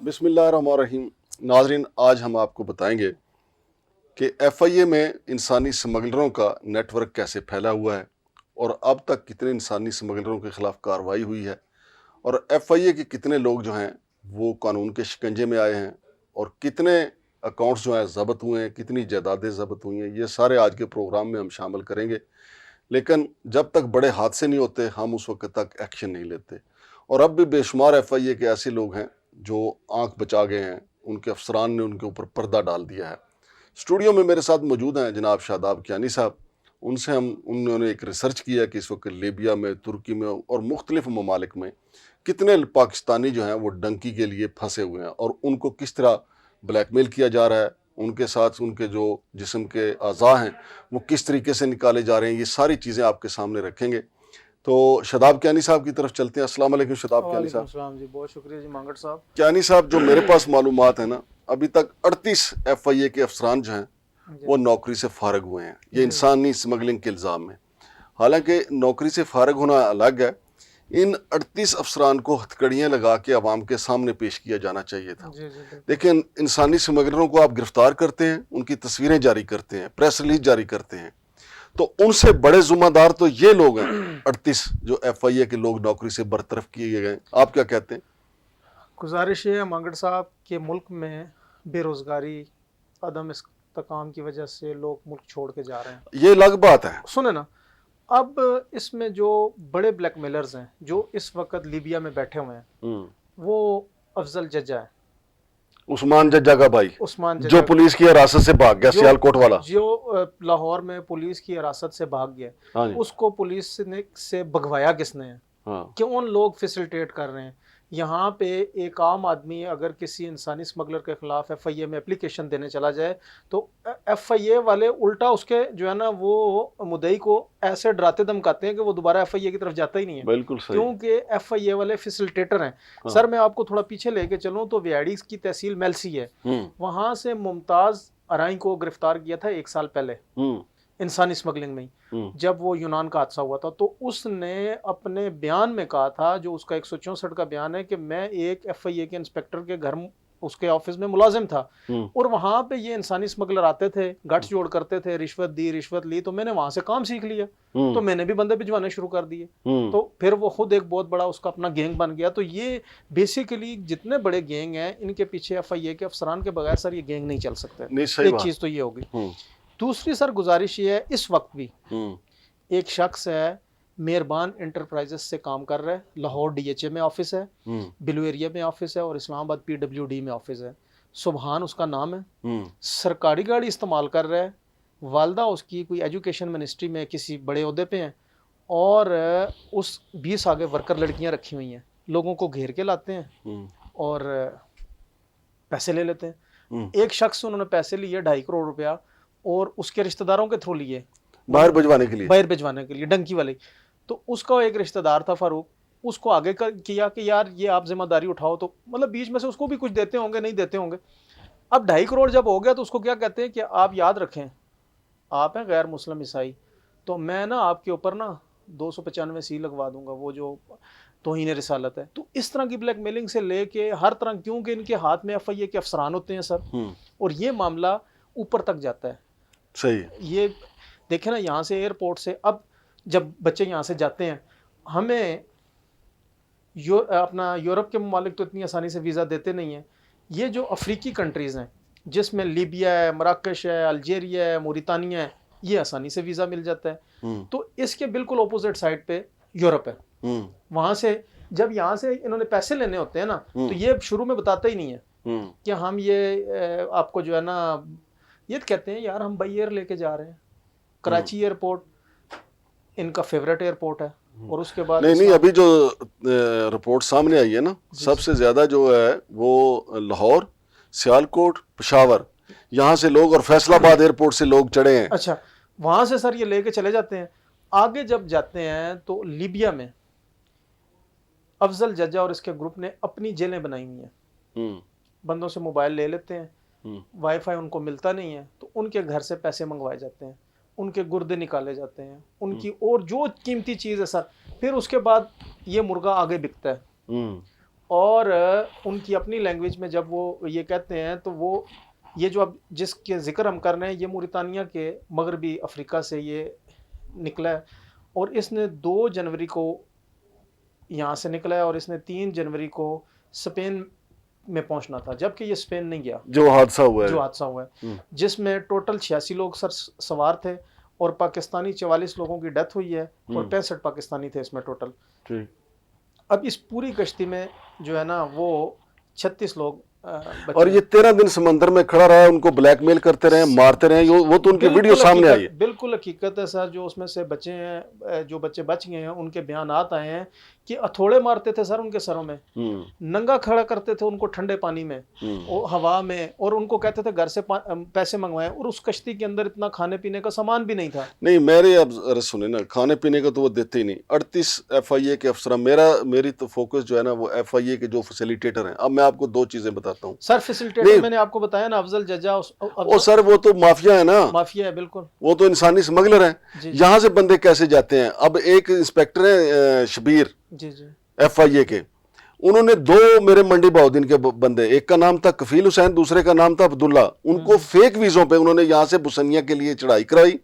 बिस्मिल्लाहिर्रहमानिर्रहीम। नाज़रीन, आज हम आपको बताएंगे कि FIA में इंसानी स्मगलरों का नेटवर्क कैसे फैला हुआ है और अब तक कितने इंसानी स्मगलरों के ख़िलाफ़ कार्रवाई हुई है और FIA के कितने लोग जो हैं वो कानून के शिकंजे में आए हैं और कितने अकाउंट्स जो हैं ज़ब्त हुए हैं, कितनी जायदादें ज़ब्त हुई हैं। ये सारे आज के प्रोग्राम में हम शामिल करेंगे। लेकिन जब तक बड़े हादसे नहीं होते हम उस वक्त तक एक्शन नहीं लेते। और अब भी बेशुमार FIA के ऐसे लोग हैं जो आंख बचा गए हैं, उनके अफसरान ने उनके ऊपर पर्दा डाल दिया है। स्टूडियो में मेरे साथ मौजूद हैं जनाब शादाब कियानी साहब। उन्होंने एक रिसर्च किया कि इस वक्त लीबिया में, तुर्की में और मुख्तलिफ ममालिक में कितने पाकिस्तानी जो हैं वो डंकी के लिए फंसे हुए हैं और उनको किस तरह ब्लैकमेल किया जा रहा है, उनके साथ उनके जो जिस्म के अज़ा हैं वो किस तरीके से निकाले जा रहे हैं। ये सारी चीज़ें आपके सामने रखेंगे। तो शादाब कियानी साहब की तरफ चलते हैं। अस्सलाम वालेकुम शादाब कियानी साहब। वालेकुम जी, बहुत शुक्रिया जी मांगट साहब। कियानी साहब, जो मेरे पास मालूमात है ना, अभी तक 38 FIA के अफसरान जो हैं वो नौकरी से फारग हुए हैं ये इंसानी स्मगलिंग के इल्ज़ाम में। हालांकि नौकरी से फारग होना अलग है, इन 38 अफसरान को हथकड़ियाँ लगा के अवाम के सामने पेश किया जाना चाहिए था। लेकिन इंसानी स्मगलरों को आप गिरफ्तार करते हैं, उनकी तस्वीरें जारी करते हैं, प्रेस रिलीज जारी करते हैं, तो उनसे बड़े जुम्मेदार तो ये लोग हैं 38 जो FIA के लोग नौकरी से बरतरफ किए गए। आप क्या कहते हैं? गुजारिश है मांगट साहब के मुल्क में बेरोज़गारी, अदम इस्तेकाम की वजह से लोग मुल्क छोड़ के जा रहे हैं। ये अलग बात है। सुने ना, अब इसमें जो बड़े ब्लैकमेलर्स हैं जो इस वक्त लीबिया में बैठे हुए हैं वो अफजल जज्जा है, उस्मान जज्जा का भाई, उस्मान जो पुलिस की हिरासत से भाग गया, सियालकोट वाला, जो लाहौर में पुलिस की हिरासत से भाग गया। हाँ, उसको पुलिस ने से भगवाया किसने है? हाँ। कौन लोग फैसिलिटेट कर रहे हैं? यहाँ पे एक आम आदमी अगर किसी इंसानी स्मगलर के खिलाफ FIA में एप्लीकेशन देने चला जाए तो FIA वाले उल्टा उसके जो है ना वो मुद्दई को ऐसे डराते धमकाते हैं कि वो दोबारा FIA की तरफ जाता ही नहीं है। बिल्कुल सही। क्योंकि FIA वाले फैसिलिटेटर हैं। हाँ। सर, मैं आपको थोड़ा पीछे लेके चलूँ तो वियाड़ी की तहसील मेलसी है, वहाँ से मुमताज़ अराई को गिरफ्तार किया था 1 साल पहले इंसानी स्मगलिंग में ही, जब वो यूनान का हादसा हुआ था। तो उसने अपने बयान में कहा था, जो उसका 164 का बयान है, कि मैं एक FIA के इंस्पेक्टर के घर, उसके ऑफिस में मुलाजिम था और वहाँ पे ये इंसानी स्मगलर आते थे, गठजोड़ जोड़ करते थे, रिश्वत दी, रिश्वत ली, तो मैंने वहाँ से काम सीख लिया, तो मैंने भी बंदे भिजवाने शुरू कर दिए। तो फिर वो खुद एक बहुत बड़ा उसका अपना गैंग बन गया। तो ये बेसिकली जितने बड़े गैंग हैं इनके पीछे FIA के अफसरान के बगैर सर ये गैंग नहीं चल सकते। एक चीज़ तो ये होगी। दूसरी सर गुजारिश ये है, इस वक्त भी एक शख्स है मेहरबान इंटरप्राइजेस से काम कर रहा है, लाहौर DHA में ऑफिस है, बिलू एरिया में ऑफिस है और इस्लामाबाद PWD में ऑफिस है। सुबहान उसका नाम है, सरकारी गाड़ी इस्तेमाल कर रहा है, वालदा उसकी कोई एजुकेशन मिनिस्ट्री में किसी बड़े ओहदे पे हैं और उस 20 आगे वर्कर लड़कियां रखी हुई हैं। लोगों को घेर के लाते हैं और पैसे ले लेते हैं। एक शख्स उन्होंने पैसे लिए 2.5 करोड़ रुपया और उसके रिश्तेदारों के थ्रू लिए बाहर भिजवाने के लिए डंकी वाले। तो उसका एक रिश्तेदार था फारूक, उसको आगे किया कि यार ये आप जिम्मेदारी उठाओ, तो मतलब बीच में से उसको भी कुछ देते होंगे, नहीं देते होंगे। अब 2.5 करोड़ जब हो गया तो उसको क्या कहते हैं कि आप याद रखें आप हैं गैर मुस्लिम ईसाई, तो मैं ना आपके ऊपर ना 295C लगवा दूंगा, वो जो तौहीन रिसालत है। तो इस तरह की ब्लैकमेलिंग से लेके हर तरह, क्योंकि इनके हाथ में FIA के अफसरान होते हैं सर, और ये मामला ऊपर तक जाता है। सही। ये देखें ना, यहाँ से एयरपोर्ट से अब जब बच्चे यहाँ से जाते हैं, हमें अपना यूरोप के ममालिक तो इतनी आसानी से वीज़ा देते नहीं हैं। ये जो अफ्रीकी कंट्रीज़ हैं जिसमें लीबिया है, मराकश है, अल्जीरिया है, मोरितानिया है, ये आसानी से वीज़ा मिल जाता है। तो इसके बिल्कुल अपोजिट साइड पे यूरोप है। वहाँ से जब यहाँ से इन्होंने पैसे लेने होते हैं ना, तो ये शुरू में बताता ही नहीं है कि हम ये आपको जो है ना, ये कहते हैं यार हम बाई एयर लेके जा रहे हैं। कराची एयरपोर्ट इनका फेवरेट एयरपोर्ट है और उसके बाद नहीं, अभी जो रिपोर्ट सामने आई है ना, सबसे ज्यादा जो है वो लाहौर, सियालकोट, पेशावर, यहाँ से लोग, और फैसलाबाद एयरपोर्ट से लोग चढ़े हैं। अच्छा, वहां से सर ये लेके चले जाते हैं। आगे जब जाते हैं तो लीबिया में अफजल जज्जा और इसके ग्रुप ने अपनी जेलें बनाई हुई हैं। बंदों से मोबाइल ले लेते हैं, वाईफाई उनको मिलता नहीं है तो उनके घर से पैसे मंगवाए जाते हैं, उनके गुर्दे निकाले जाते हैं, उनकी और जो कीमती चीज़ है सर, फिर उसके बाद ये मुर्गा आगे बिकता है। और उनकी अपनी लैंग्वेज में जब वो ये कहते हैं तो वो ये जो अब जिसके जिक्र हम कर रहे हैं ये मोरितानिया के मगरबी अफ्रीका से ये निकला है और इसने 2 जनवरी को यहाँ से निकला है और इसने 3 जनवरी को स्पेन में पहुंचना था, जबकि ये स्पेन नहीं गया जो हादसा हुआ है जिसमें टोटल 86 लोग सवार थे और पाकिस्तानी 44 लोगों की डेथ हुई है और 65 पाकिस्तानी थे इसमें टोटल। अब इस पूरी कश्ती में जो है ना वो 36 लोग और ये 13 दिन समंदर में खड़ा रहा, उनको ब्लैकमेल करते रहे, मारते रहे, वो तो उनकी वीडियो सामने आई है। बिल्कुल हकीकत है सर, जो उसमें से बचे हैं, जो बच्चे बच गए हैं उनके बयानात आए हैं कि हथौड़े मारते थे सर उनके सरों में, नंगा खड़ा करते थे उनको ठंडे पानी में और हवा में, और उनको कहते थे घर से पैसे मंगवाएं, और उस कश्ती के अंदर इतना खाने पीने का सामान भी नहीं था। नहीं मेरे अब अरे सुने ना, खाने पीने का तो वो देते ही नहीं। 38 FIA के अफसर, मेरी तो फोकस जो है ना वो FIA के जो फैसिलिटेटर हैं। अब मैं आपको 2 चीजें बताता हूँ सर। फैसिलिटेटर मैंने आपको बताया ना, अफजल जज्जा। ओ सर वो तो माफिया है ना, माफिया है बिल्कुल, वो तो इंसानी स्मगलर हैं। यहाँ से बंदे कैसे जाते हैं? अब एक इंस्पेक्टर है शबीर FIA के, उन्होंने 2 मेरे मंडी बहाउद्दीन के बंदे, एक का नाम था कफील हुसैन, दूसरे का नाम था अब्दुल्ला, उनको फेक वीजों पे उन्होंने यहाँ से बुसनिया के लिए चढ़ाई कराई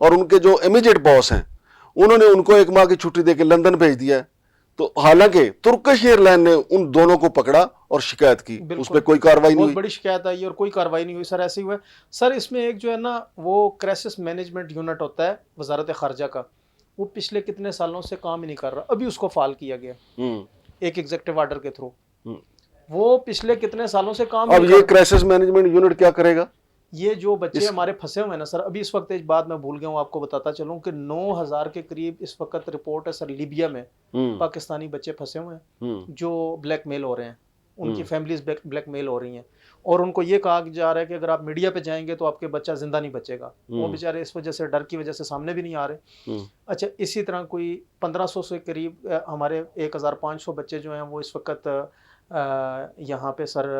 और उनके जो इमीडिएट बॉस हैं उन्होंने उनको 1 माह की छुट्टी देकर लंदन भेज दिया। तो हालांकि तुर्किश एयरलाइन ने उन दोनों को पकड़ा और शिकायत की, उस पर कोई कार्रवाई नहीं हुई। बड़ी शिकायत आई और कोई कार्रवाई नहीं हुई सर। ऐसे हुआ सर, इसमें एक जो है ना वो क्राइसिस मैनेजमेंट यूनिट होता है वजारत खारजा का, वो पिछले कितने सालों से काम ही नहीं कर रहा, अभी उसको फाल किया गया एक एग्जीक्यूटिव ऑर्डर के थ्रू। वो पिछले कितने सालों से काम, अब ये क्राइसिस मैनेजमेंट यूनिट क्या करेगा? ये जो बच्चे हमारे फंसे हुए हैं ना सर, अभी इस वक्त एक बात मैं भूल गया हूँ आपको बताता चलूं कि 9000 के करीब इस वक्त रिपोर्ट है सर, लीबिया में पाकिस्तानी बच्चे फंसे हुए हैं जो ब्लैकमेल हो रहे हैं, उनकी फैमिलीज ब्लैकमेल हो रही हैं और उनको ये कहा जा रहा है कि अगर आप मीडिया पे जाएंगे तो आपके बच्चा जिंदा नहीं बचेगा। वो बेचारे इस वजह से, डर की वजह से सामने भी नहीं आ रहे। अच्छा, इसी तरह कोई 1500 से करीब हमारे 1500 बच्चे जो हैं वो इस वक्त यहाँ पे सर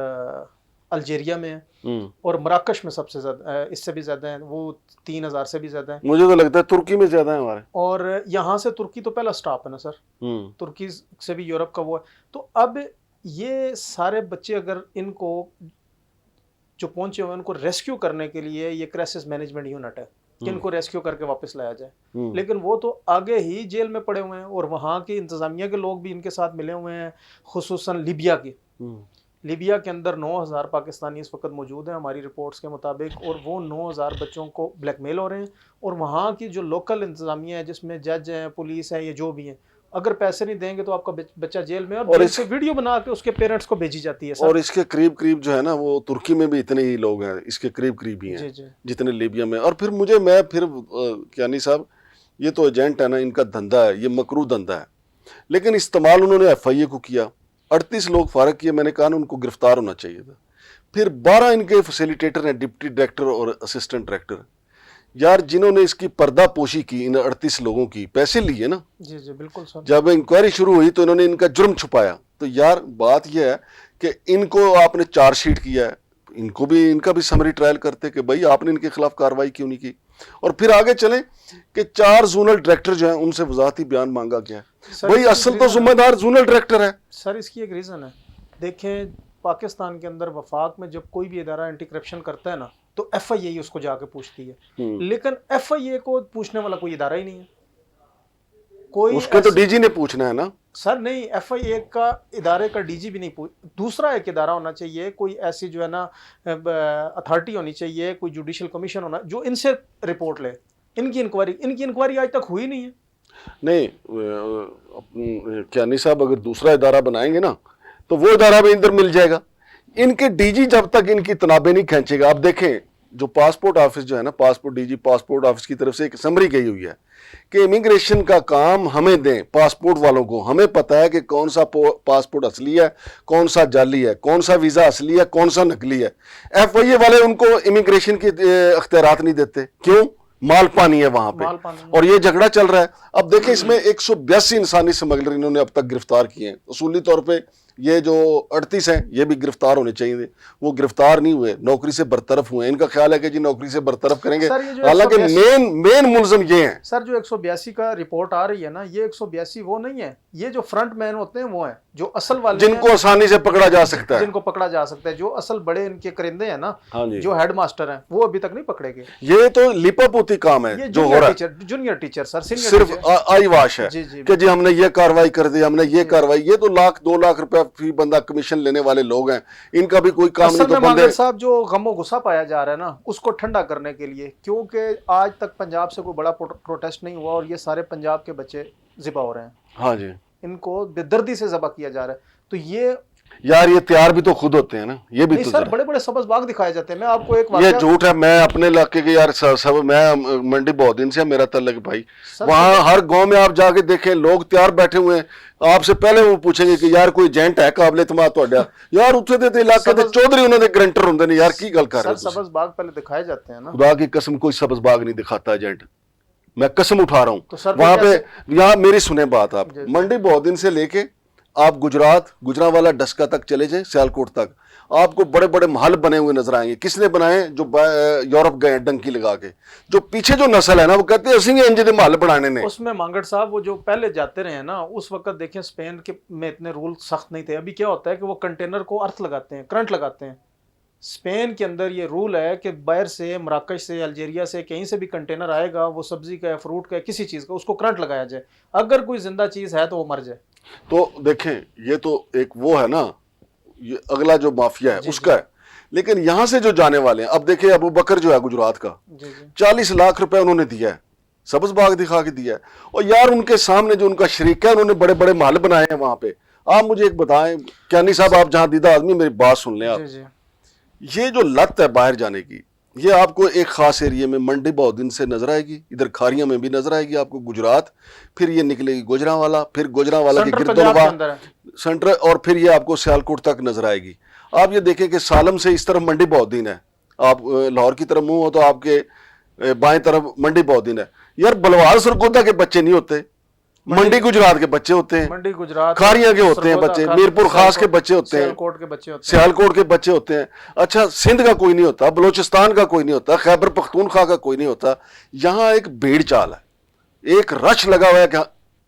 अल्जीरिया में है और मराकश में सबसे ज्यादा, इससे भी ज्यादा है, वो 3000 से भी ज्यादा है। मुझे तो लगता है तुर्की में ज्यादा है हमारे, और यहाँ से तुर्की तो पहला स्टॉप है ना सर, तुर्की से भी यूरोप का वो है। तो अब ये सारे बच्चे अगर इनको जो पहुंचे हुए उनको रेस्क्यू करने के लिए ये क्राइसिस मैनेजमेंट यूनिट है कि इनको रेस्क्यू करके वापस लाया जाए, लेकिन वो तो आगे ही जेल में पड़े हुए हैं और वहाँ की इंतजामिया के लोग भी इनके साथ मिले हुए हैं, खुसूसन लीबिया की। लीबिया के अंदर 9000 पाकिस्तानी इस वक्त मौजूद हैं हमारी रिपोर्ट्स के मुताबिक, और वो 9000 बच्चों को ब्लैकमेल हो रहे हैं। और वहाँ की जो लोकल इंतजामिया है जिसमें जज हैं, पुलिस है, ये जो भी हैं, अगर पैसे नहीं देंगे तो आपका बच्चा जेल में, और इससे वीडियो बना के उसके पेरेंट्स को भेजी जाती है सर। और इसके करीब जो है ना वो तुर्की में भी इतने ही लोग हैं, इसके करीब ही हैं जितने लीबिया में। और फिर कियानी साहब, ये तो एजेंट है ना, इनका धंधा है, ये मकरू धंधा है, लेकिन इस्तेमाल उन्होंने FIA को किया। 38 लोग फारग किए, मैंने कहा ना उनको गिरफ्तार होना चाहिए था। फिर 12 इनके फैसिलिटेटर हैं, डिप्टी डायरेक्टर और असिस्टेंट डायरेक्टर, यार जिन्होंने इसकी पर्दापोशी की, इन 38 लोगों की पैसे लिए ना। जी बिल्कुल सर। जब इंक्वायरी शुरू हुई तो इन्होंने इनका जुर्म छुपाया। तो यार बात यह है कि इनको आपने चार्जशीट किया है, इनका भी समरी ट्रायल करते कि भाई आपने इनके खिलाफ कार्रवाई क्यों नहीं की। और फिर आगे चले कि 4 जोनल डायरेक्टर जो हैं उनसे वजाहती बयान मांगा गया है। भाई असल तो जिम्मेदार जोनल डायरेक्टर है सर। इसकी एक रीजन है, देखें पाकिस्तान के अंदर वफाक में जब कोई भी इदारा एंटी करप्शन करता है ना तो FIA ही उसको जाके पूछती है, लेकिन FIA को पूछने वाला कोई इदारा ही नहीं है। कोई उसके तो DG ने पूछना है ना सर। नहीं, FIA का इदारे का DG भी नहीं पूछ, दूसरा एक इदारा होना चाहिए, कोई ऐसी जो है ना अथॉरिटी होनी चाहिए, कोई जुडिशियल कमीशन होना जो इनसे रिपोर्ट ले। इनकी इंक्वायरी आज तक हुई नहीं है। नहीं कियानी साहब, अगर दूसरा इदारा बनाएंगे ना तो वो इदारा भी इधर मिल जाएगा। इनके DG जब तक इनकी तनाबे नहीं खींचेगा। आप देखें जो पासपोर्ट ऑफिस जो है ना, पासपोर्ट DG पासपोर्ट ऑफिस की तरफ से एक समरी गई हुई है कि इमिग्रेशन का काम हमें दें, पासपोर्ट वालों को। हमें पता है कि कौन सा पासपोर्ट असली है, कौन सा जाली है, कौन सा वीज़ा असली है, कौन सा नकली है। FIA वाले उनको इमिग्रेशन के अख्तियारात नहीं देते। क्यों? माल पानी है वहां पे, और ये झगड़ा चल रहा है। अब देखें इसमें 182 इंसानी स्मगलर इन्होंने अब तक गिरफ्तार किए हैं। उसूली तौर पे ये जो 38 हैं ये भी गिरफ्तार होने चाहिए, वो गिरफ्तार नहीं हुए, नौकरी से बरतरफ हुए। इनका ख्याल है कि जी नौकरी से बरतरफ करेंगे, हालांकि मेन मुलजिम ये हैं। सर जो 182 का रिपोर्ट आ रही है ना, ये 182 वो नहीं है, ये जो फ्रंट मैन होते हैं वो हैं, जो असल वाले जिनको आसानी से पकड़ा जा सकता है, जिनको पकड़ा जा सकता है, जो असल बड़े इनके करिंदे हैं ना, हाँ जी, जो हेडमास्टर हैं, वो अभी तक नहीं पकड़े गए। ये तो लिपापोती काम है जो हो रहा है, जूनियर टीचर सर, सिर्फ आईवाश है कि जी हमने ये कार्रवाई कर दी, हमने ये कार्रवाई। ये तो 1-2 लाख रुपया फी बंदा कमीशन लेने वाले लोग हैं, इनका भी कोई काम नहीं। तो बंदे साहब जो गमो गुस्सा पाया जा रहा है ना, उसको ठंडा करने के लिए, क्योंकि आज तक पंजाब से कोई बड़ा प्रोटेस्ट नहीं हुआ और ये सारे पंजाब के बच्चे ज़िबा हो रहे हैं। हाँ जी, इनको बेदर्दी से ज़बा किया जा रहा है। तो ये यार ये तैयार भी तो खुद होते हैं ना, ये भी तो सर बड़े बड़े सबज़बाग दिखाए जाते हैं। मैं आपको एक ये झूठ है। मैं अपने इलाके के यार सब मैं मंडी बहुत दिन से मेरा तल्लक भाई, वहाँ हर गांव में आप जाके देखें लोग तैयार बैठे हुए हैं, आपसे पहले वो पूछेंगे कि यार कोई एजेंट है काबिल इत्मीनान ਤੁਹਾਡਾ यार ਉੱਥੇ ਦੇ इलाके ਦੇ चौधरी ਉਹਨਾਂ ਦੇ ਗਰੰਟਰ ਹੁੰਦੇ ਨੇ यार, की गल कर रहे हो? सबज़बाग पहले दिखाए जाते हैं ना, खुदा की कसम कोई सबज़बाग नहीं दिखाता एजेंट, मैं कसम उठा रहा हूँ। वहां पे यहाँ मेरी सुने बात, आप मंडी बहुत दिन से लेके आप गुजरांवाला डस्का तक चले जाएं, सियालकोट तक, आपको बड़े बड़े महल बने हुए नजर आएंगे। किसने बनाए? जो यूरोप गए डंकी लगा के। जो पीछे जो नस्ल है ना वो कहते हैं असिंगे इंज दे महल बनाने ने। उसमें मांगड़ साहब वो जो पहले जाते रहे हैं ना, उस वक्त देखें स्पेन के में इतने रूल सख्त नहीं थे। अभी क्या होता है कि वो कंटेनर को अर्थ लगाते हैं, करंट लगाते हैं। स्पेन के अंदर ये रूल है कि बाहर से, मराकश से, अल्जीरिया से, कहीं से भी कंटेनर आएगा, वो सब्जी का, फ्रूट का, किसी चीज़ का, उसको करंट लगाया जाए। अगर कोई जिंदा चीज़ है तो वो मर जाए। तो देखें ये तो एक वो है ना, ये अगला जो माफिया है उसका है। लेकिन यहां से जो जाने वाले हैं, अब देखिए अबू बकर जो है गुजरात का, 40 लाख रुपए उन्होंने दिया है, सबज़बाग दिखा के दिया है। और यार उनके सामने जो उनका शरीक है, उन्होंने बड़े बड़े महल बनाए हैं वहां पे। आप मुझे एक बताएं क्यानी साहब, आप जहां दीदा आदमी, मेरी बात सुन लें आप। ये जो लत है बाहर जाने की, ये आपको एक खास एरिया में मंडी बहुत दिन से नजर आएगी, इधर खारिया में भी नजर आएगी आपको, गुजरात, फिर ये निकलेगी गुजरांवाला, फिर गुजरांवाला के गिरदोनवा सेंटर, और फिर ये आपको सियालकोट तक नजर आएगी। आप ये देखें कि सालम से इस तरफ मंडी बहुत दिन है, आप लाहौर की तरफ मुंह हो तो आपके बाएं तरफ मंडी बहुत दिन है। यार बलवाल सरगोदा के बच्चे नहीं होते, मंडी गुजरात के बच्चे होते हैं, मंडी गुजरात खारिया के होते हैं बच्चे, मीरपुर खास के बच्चे होते हैं, सियालकोट के बच्चे होते हैं। अच्छा, सिंध का कोई नहीं होता, बलोचिस्तान का कोई नहीं होता, खैबर पख्तूनख्वा का कोई नहीं होता। यहाँ एक भीड़ चाल है, एक रश लगा हुआ है कि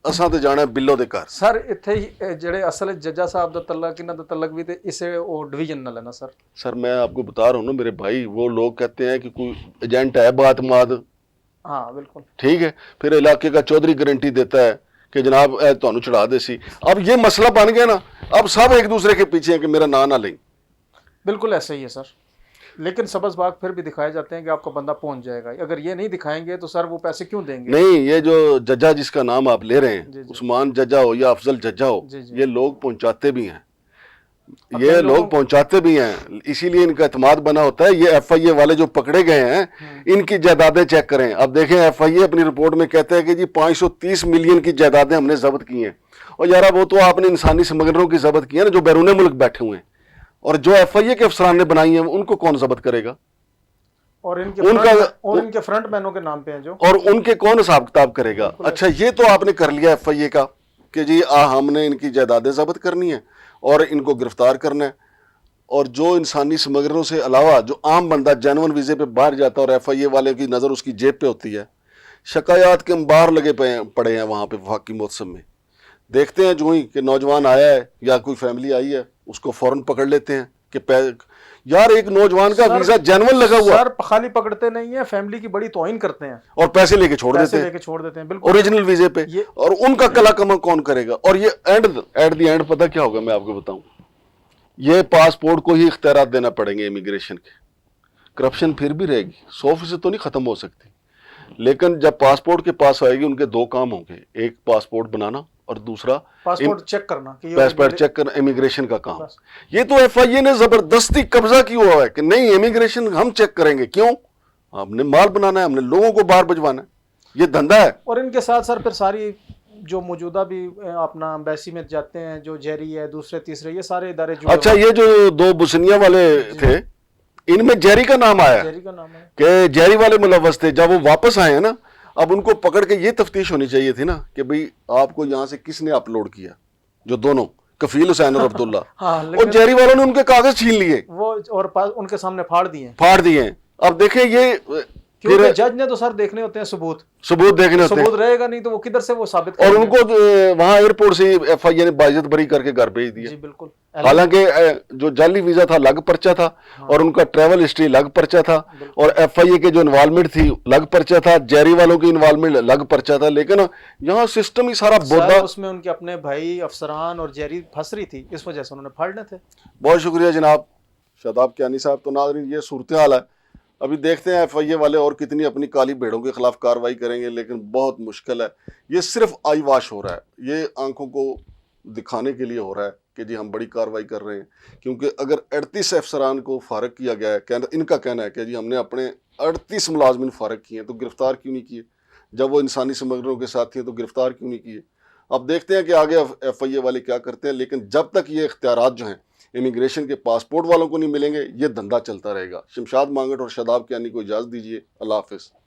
असां ते जाना है बिल्लो दे घर। सर इत्थे जेड़े असल जज्जा साहब दा तलक, इन्हां दा तलक भी ते इसे वो डिवीजन ना लेना सर। सर मैं आपको बता रहा हूँ ना मेरे भाई, वो लोग कहते हैं कि कोई एजेंट है बात माद, हाँ बिल्कुल ठीक है, फिर इलाके का चौधरी गारंटी देता है कि जनाब तुहानू चढ़ा दे सी। अब ये मसला बन गया ना, अब सब एक दूसरे के पीछे हैं कि मेरा ना लें। बिल्कुल ऐसा ही है सर, लेकिन सबज़बाग फिर भी दिखाए जाते हैं कि आपका बंदा पहुंच जाएगा। अगर ये नहीं दिखाएंगे तो सर वो पैसे क्यों देंगे? नहीं, ये जो जज्जा जिसका नाम आप ले रहे हैं, उस्मान जज्जा हो या अफजल जज्जा हो, ये लोग पहुंचाते भी हैं, ये लोग पहुंचाते भी हैं, इसीलिए इनका एतमाद बना होता है। ये FIA वाले जो पकड़े गए हैं, इनकी जायदादें चेक करें। अब देखें FIA अपनी रिपोर्ट में कहते हैं कि जी 530 मिलियन की जायदादें हमने जब्त की हैं। और यार वो तो आपने इंसानी स्मगलरों की जब्त की है ना, जो बैरून मुल्क बैठे हुए हैं, और जो FIA के अफसरान ने बनाई है उनको कौन जब्त करेगा? और इनके फ्रंट मैनों के नाम पे हैं जो, और उनके कौन हिसाब किताब करेगा? अच्छा, ये तो आपने कर लिया FIA का कि जी हमने इनकी जायदादें जब्त करनी है और इनको गिरफ्तार करना है। और जो इंसानी स्मगलरों से अलावा जो आम बंदा जेन्युइन वीज़े पे बाहर जाता है और FIA वाले की नज़र उसकी जेब पे होती है, शिकायत के अंबार लगे पड़े हैं वहाँ पे वफाकी मौसम में। देखते हैं जो ही कि नौजवान आया है या कोई फैमिली आई है, उसको फ़ौरन पकड़ लेते हैं कि यार एक नौजवान का वीज़ा जेन्युइन लगा हुआ, सर खाली पकड़ते नहीं है, फैमिली की बड़ी तौहीन करते हैं और पैसे लेके छोड़ देते हैं बिल्कुल ओरिजिनल वीज़े पे। और उनका कला कमा कौन करेगा? और ये एट द एंड पता क्या होगा, मैं आपको बताऊं, ये पासपोर्ट को ही इख्तियारात देना पड़ेंगे इमिग्रेशन के। करप्शन फिर भी रहेगी, 100% तो नहीं खत्म हो सकती, लेकिन जब पासपोर्ट के पास आएगी उनके दो काम होंगे, एक पासपोर्ट बनाना और दूसरा पासपोर्ट चेक करना, पासपोर्ट चेक करना, इमिग्रेशन का काम। ये तो FIA ने जबरदस्ती कब्जा किया हुआ है कि नहीं इमिग्रेशन हम चेक करेंगे। क्यों? हमने माल बनाना है, हमने लोगों को बाहर भिजवाना है, ये धंधा है। और इनके साथ सर फिर सारी जो मौजूदा भी अपना एम्बेसी में जाते हैं, जो जेरी है, दूसरे तीसरे, ये सारे इदारे। अच्छा, ये जो दो बुसनिया वाले थे, इनमें जेरी का नाम आया कि जेरी वाले मुलव्वस थे। जब वो वापस आए हैं ना, अब उनको पकड़ के ये तफ्तीश होनी चाहिए थी ना कि भाई आपको यहाँ से किसने अपलोड किया, जो दोनों, कफील हुसैन और अब्दुल्ला। हाँ, और लेकिन जहरी वालों ने उनके कागज छीन लिए, वो और उनके सामने फाड़ दिए। अब देखें ये क्योंकि जज ने तो सर देखने होते हैं सबूत देखने होते हैं, सबूत रहेगा नहीं तो वो किधर से वो साबित और करेंगे? उनको वहां एयरपोर्ट से एफआईए ने बाइज्जत बरी करके घर भेज दिया। जी बिल्कुल। हालांकि जो जाली वीजा था अलग पर्चा था, और उनका ट्रैवल हिस्ट्री अलग पर्चा था, और एफआईए के जो इन्वॉल्वमेंट थी अलग पर्चा था, जहरी वालों की इन्वॉल्वमेंट अलग पर्चा था। लेकिन यहाँ सिस्टम ही सारा बोधा, उसमें उनके अपने भाई अफसरान और जहरी फंस रही थी, इस वजह से उन्होंने फाड़ने थे। बहुत शुक्रिया जनाब शादाब कियानी साहब। तो नाज़रीन ये सूरत हाल है। अभी देखते हैं एफआईए वाले और कितनी अपनी काली भेड़ों के खिलाफ कार्रवाई करेंगे, लेकिन बहुत मुश्किल है। ये सिर्फ आई वाश हो रहा है, ये आंखों को दिखाने के लिए हो रहा है कि जी हम बड़ी कार्रवाई कर रहे हैं। क्योंकि अगर 38 अफसरान को फारग किया गया है, इनका कहना है कि जी हमने अपने 38 मुलाजमिन फारग किए हैं, तो गिरफ्तार क्यों नहीं किए? जब वो इंसानी स्मगलरों के साथ थे तो गिरफ्तार क्यों नहीं किए? अब देखते हैं कि आगे एफआईए वाले क्या करते हैं। लेकिन जब तक ये इख्तियारात जो हैं इमिग्रेशन के पासपोर्ट वालों को नहीं मिलेंगे, ये धंधा चलता रहेगा। शमशाद मांगट और शादाब कियानी को इजाज़त दीजिए। अल्लाह हाफिज़।